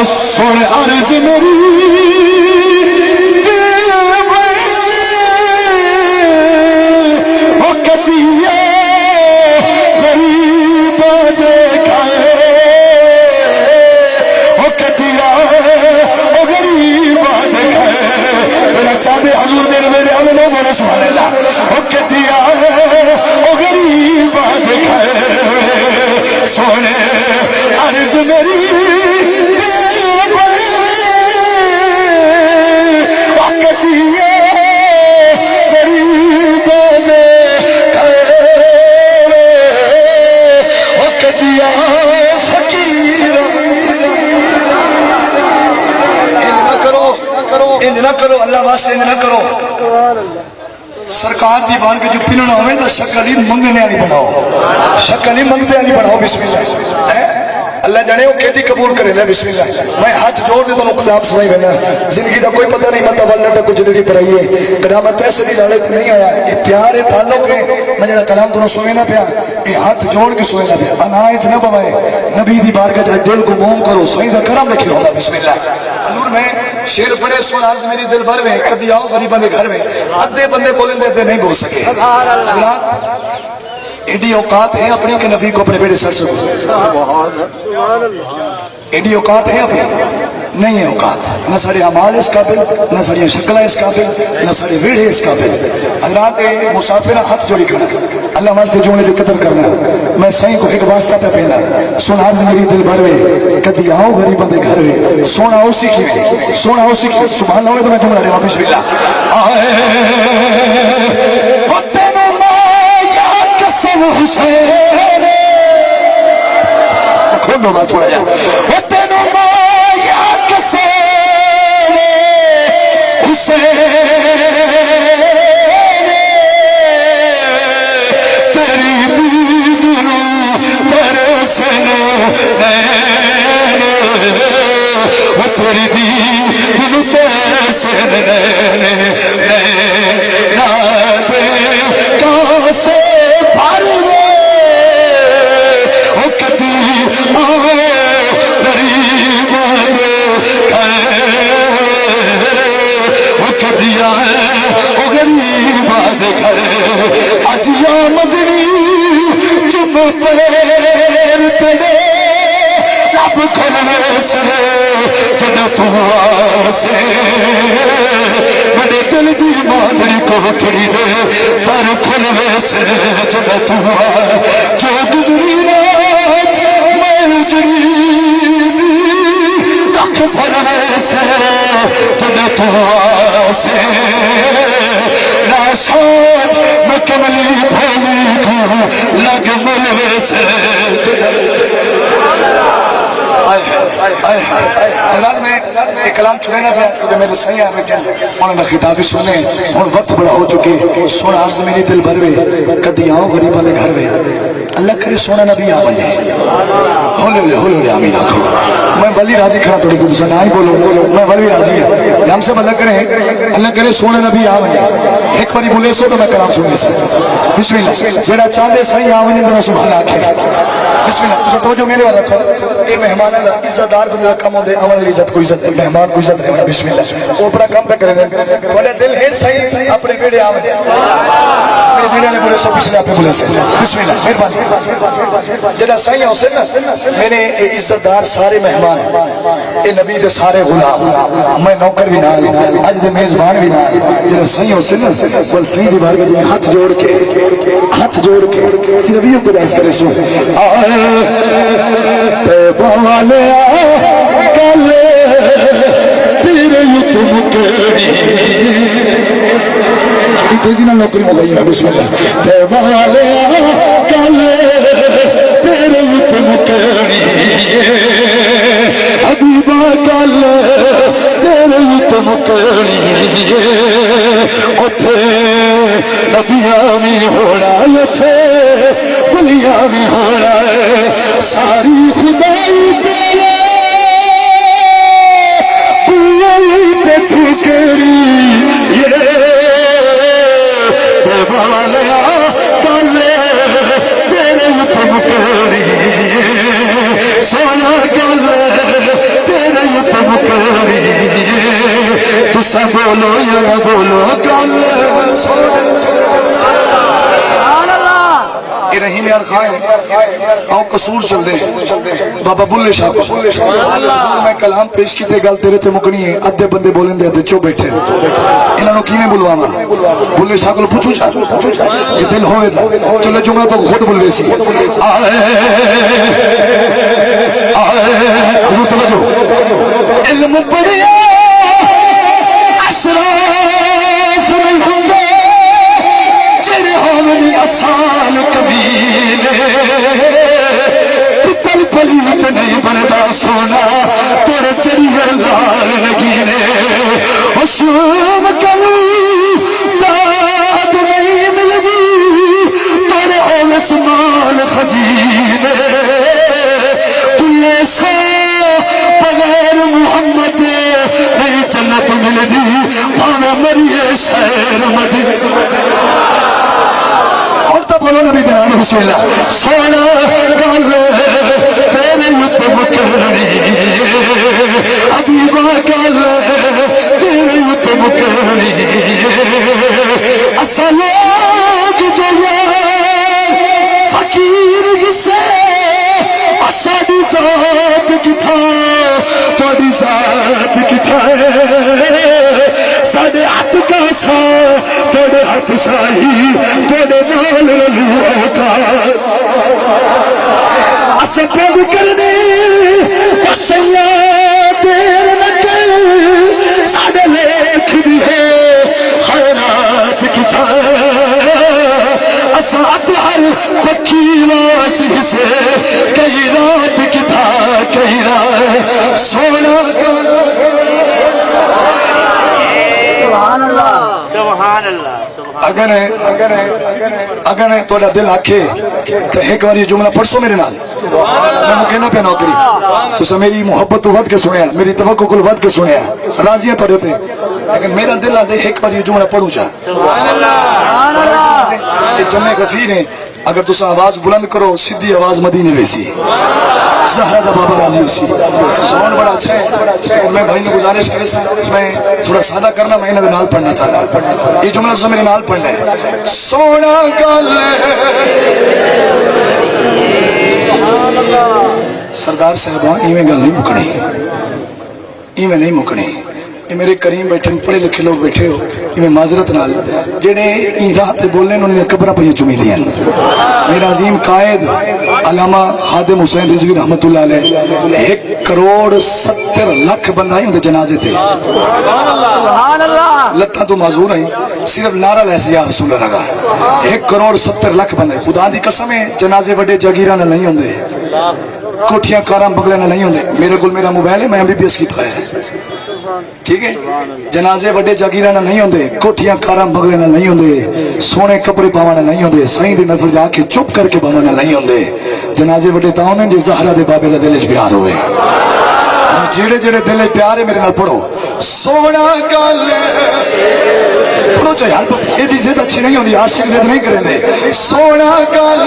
سن عرض میری سونے عرض میری نہ کرو اللہ واسطے نہ کرو سرکار دی بار کے جو پیننا ہوئے تو شکل ہی منگنے والی بڑھاؤ شکل ہی منگتے والی بڑھاؤ بسم اللہ اللہ جانے وہ کہتی قبول کرے دے بسم اللہ میں ہاتھ جوڑ دے تو کلام سنائی بنا زندگی دا کوئی پتہ نہیں مطا والنا تا کچھ زندگی پر آئی ہے کہا میں پیسے دی لالت نہیں آیا یہ پیارے تعلق ہے میں جڑا کلام دونوں سوئے نہ پیا یہ ہاتھ جوڑ کے سوئے نہ پیا انائج نہ بوائے نبی دی بار کا جائے دل کو موم کرو صحیح دا کرم لکھی ہوگا بسم اللہ حضور میں شیر بڑے سن عرض میری دل بھر میں کدی آؤ غریباں دے گھر میں ادھے بندے بولیں دیتے نہیں بول سکے ایڈی اوقات ہیں اپنی کہ نبی کو اپنے بیٹے سر سے ایڈی اوقات ہیں اپنی نہیں ہے اوقات نہ سارے اعمال اس قابل نہ ساری شکلیں اس قابل نہ سارے ویڑے اس قابل حضرات مسافر ہاتھ جوڑی کرنا اللہ ہمارے سے جوڑنے کی قدر کرنا میں صحیح کو ایک واسطہ پہ پہنا سن عرض میری دل بھر میں کدی آؤ غریباں دے گھر میں سونا ہو سیکھی سونا ہو سیکھی سبحان اللہ تو میں جملہ رہا بسم اللہ حسین کھول دو بات تھوڑا جا تینو مایا کسین حسین تیری دید نو ترسن وہ تیری دید نو ترسن کاسے آج یا مدنی چم پیر تیرے لب کھلنے سے جنہ تو آسے میرے دل دی مادری کو تھوڑی دے در کھلنے سے جنہ تو آسے جو گزری رات میں اجری دی تک بھرنے سے جنہ تو آسے ناساد میں کملی بھولی کو لگ ملوے سے حضرات میں ایک کلام چھوڑے نہ پہ کیونکہ میرے صحیح آئے بیٹھے انہوں نے خطابی سنے اور وقت بڑا ہو چکے سونا عرض میری دل بھر میں کدی آؤ غریباں دے گھر میں اللہ کرے سونا نبی آ بنے ہولے لے آمین آکھو میں ولی راضی کھڑا توڑی کو دوسرا نہ ہی بولو میں ولی راضی ہے ہم سب اللہ کرے سونا نبی آ بنے ایک باری بولے سو تو میں کلام سننے سے بسم اللہ جڑا چاہتے صحیح آ بنے تو سبحان آکھے بسم اللہ تو جو میرے والا رکھو اے مہمان ہے عزت دار بندہ کم ہوندے عمل عزت کو عزت مہمان کو عزت رہنا بسم اللہ وہ بڑا کم پہ کریں تھوڑے دل ہے صحیح اپنے بیڑے آ بنے میرے بیڑے نے بولے سو پچھلے آپ بولے سے بسم اللہ مہربانی جڑا صحیح ہو سن میرے عزت دار سارے مہمان اے نبی دے سارے غلام میں نوکر بھی نال اج دے میزبان بھی نال جڑا صحیح ہو سن بول صحیح دی بار میں ہاتھ جوڑ کے صرفیوں کو داس کرے سو تے والے کل تیرے تم کیڑی تیزی نال نوکری مگائی ہے بسم اللہ تے والے کل تیرے تم کیڑی حبیبا کل تیرے تم کیڑی اوتھے نبیاں بھی ہونا اوتھے ولیاں بھی ہونا ساری خدائی تیرے کوئی تے چھکری یہ تے والیا کل رحیم یار خان آؤ قصور چل دے بابا بلے شاہ کو میں کلام پیش کیتے گل تیرے تے مکنی ہے ادھے بندے بولیں دے ادھے چو بیٹھے انہاں نو کیویں بلواواں بلے شاہ کو پوچھو چا کہ دل ہوے دا چلے جملہ تو خود بلوے سی حضور توجہ علم پڑھیا اسراف نہیں ہوندے جڑے ہوندے آسان کمینے پتل پلیت نہیں بندا سونا تیرے چڑیے لال لگینے حسن کلی داد نہیں ملگی تیرے اولس مال خزینے بلے سا بغیر محمد نہیں جنت ملدی مانا مریے شہر مدینہ اور تو بولو نبی دنان بسم اللہ سونا گل تیرے یتم کرنی حبیبہ گل تیرے یتم کرنی اسا لوگ جو فقیر کسے ساڑی ذات کتھا توڑی ذات کتھا ہے ساڑے ہاتھ کا سا توڑے ہاتھ شاہی توڑے نال رلوہ کا اسا پیغ کرنے پسیا دیر نکل ساڑے لیکھ دی ہے خیرات کتھا ہے اسا اطہر پکی واسی سے کئی رات کی تھا کئی رات سونا اگر توڑا دل آکھے تو ایک بار یہ جملہ پڑھ سو میرے نال میں مکینہ پہ نوکری تو سا میری محبت تو ود کے سنیا میری توقع کل ود کے سنیا راضیاں توڑے ہوتے لیکن میرا دل آدھے ایک بار یہ جملہ پڑھوں چاہ یہ جمع غفیر ہیں اگر تسا آواز بلند کرو سیدھی آواز مدینے ویسی زہرہ دا بابا راضی اسی سون بڑا اچھا ہے اور میں بھائی نے گزارش کرے میں تھوڑا سادہ کرنا میں انہیں نال پڑھنا چاہتا یہ جملہ تسا میرے نال پڑھنا ہے سونا گل سردار صاحبان ایویں گل نہیں مکڑی ایویں نہیں مکڑی یہ میرے کریم بیٹھے پڑھے لکھے لوگ بیٹھے ہو یہ معذرت نال جڑے این راہ تے بولنے انہوں نے قبرہ پہ یہ چمی دیا میرا عظیم قائد علامہ خادم حسین رضوی رحمت اللہ علیہ 1,70,00,000 بندہ ہی ہوندے جنازے تھے لتاں تو معذور ہیں صرف نعرہ لے یا رسول اللہ لگا 1,70,00,000 بندہ خدا دی قسم ہے جنازے بڑے جاگیراں نہ نہیں ہوندے کوٹھیاں کاراں بغلے نہ نہیں ہوندے میرے کول میرا موبائل ہے میں MBBS کیتا ہے ٹھیک ہے جنازے بڑے جاگیراں نہیں ہوندے کوٹھیاں کاراں بغلے نہ نہیں ہوندے سونے کپڑے پاواں نہیں ہوندے سائیں دی محفل جا کے چپ کر کے باواں نہیں ہوندے جنازے بڑے تاں ہوندے جے زہرا دے بابے دا دل وچ پیار ہوئے جڑے جڑے دل وچ پیار ہے میرے نال پڑھو سونا گل پڑھو چاہے یار یہ دی زد اچھی نہیں ہوندی عاشق زد نہیں کرندے سونا گل